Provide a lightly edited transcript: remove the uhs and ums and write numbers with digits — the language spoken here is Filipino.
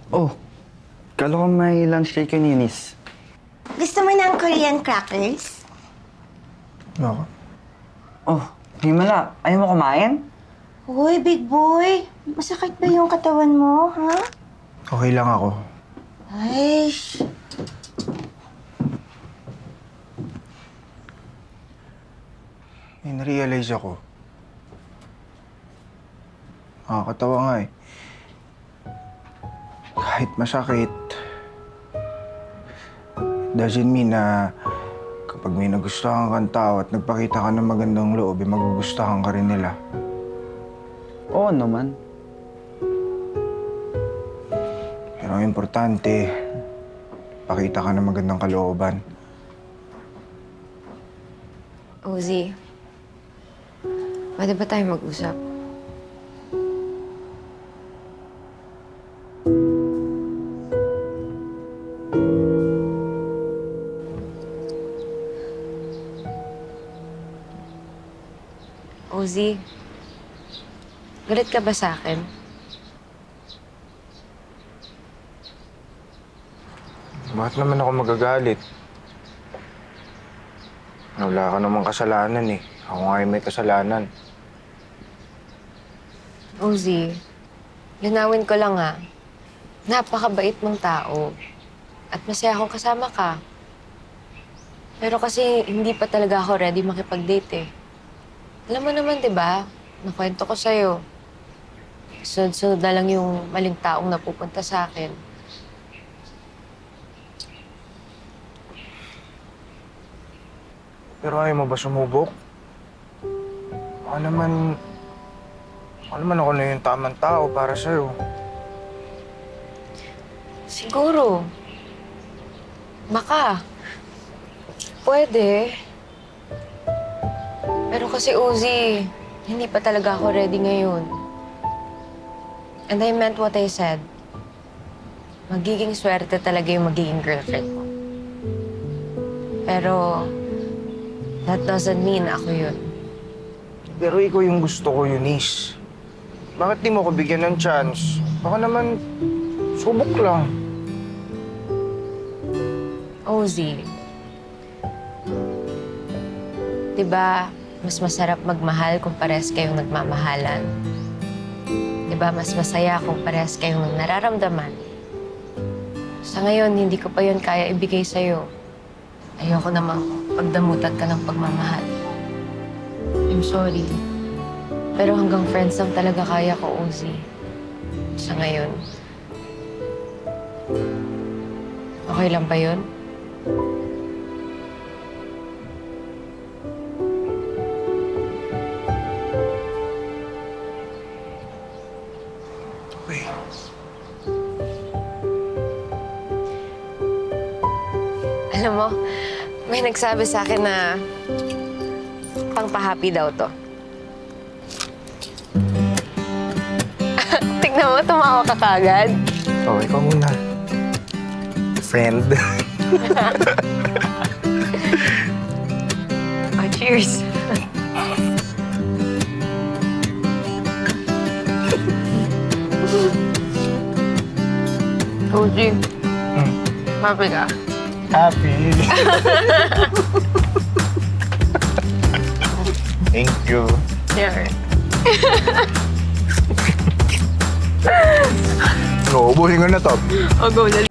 Oh, kala ko may lunch date kayo ni Eunice. Gusto mo ng Korean crackers? No. Oh, Himala, ayaw mo kumain? Hoy, big boy. Masakit ba yung katawan mo, ha? Okay lang ako. Ay, May na-realize ako. Nakakatawa nga eh. Kahit masakit, doesn't mean na kapag may nagustuhan kang tao at nagpakita ka ng magandang loob, magugustuhan ka rin nila. Oo naman. Pero ang importante, pakita ka ng magandang kalooban. Ozzy, pwede ba tayo mag-usap? Ozzy, galit ka ba sa akin? Bakit naman ako magagalit? Wala ka namang kasalanan eh. Ako nga yung may kasalanan. Ozzy, linawin ko lang napakabait mong tao. At masaya akong kasama ka. Pero kasi hindi pa talaga ako ready makipag-date eh. Alam mo naman, di ba? Nakwento ko sa'yo. Sunod-sunod na lang yung maling taong napupunta sa akin. Pero ayaw mo ba sumubok? Baka naman ako na yung tamang tao para sa'yo. Siguro. Baka. Pwede. Pero kasi, Ozzy, hindi pa talaga ako ready ngayon. And I meant what I said. Magiging swerte talaga yung magiging girlfriend mo. Pero, that doesn't mean ako yun. Pero ikaw yung gusto ko, Eunice. Bakit di mo ko bigyan ng chance? Baka naman, subok lang. Ozzy, di ba mas masarap magmahal kung parehas kayong nagmamahalan? Di ba mas masaya kung parehas kayong nararamdaman? Sa ngayon, hindi ko pa yun kaya ibigay sa'yo. Ayoko namang pagdamutan ka ng pagmamahal. I'm sorry. Pero hanggang friends lang talaga kaya ko, Ozzy. Sa ngayon. Okay lang ba yun? Okay. Alam mo, may nagsabi sa akin na pangpa-happy daw to. Tignan mo, tumawa ka kagad. Oh, ikaw muna. Friend. Oh, cheers. Ozzy, happy ka? Happy. Thank you. Yeah. No, ubuhin ko na to. Oh, go, dali.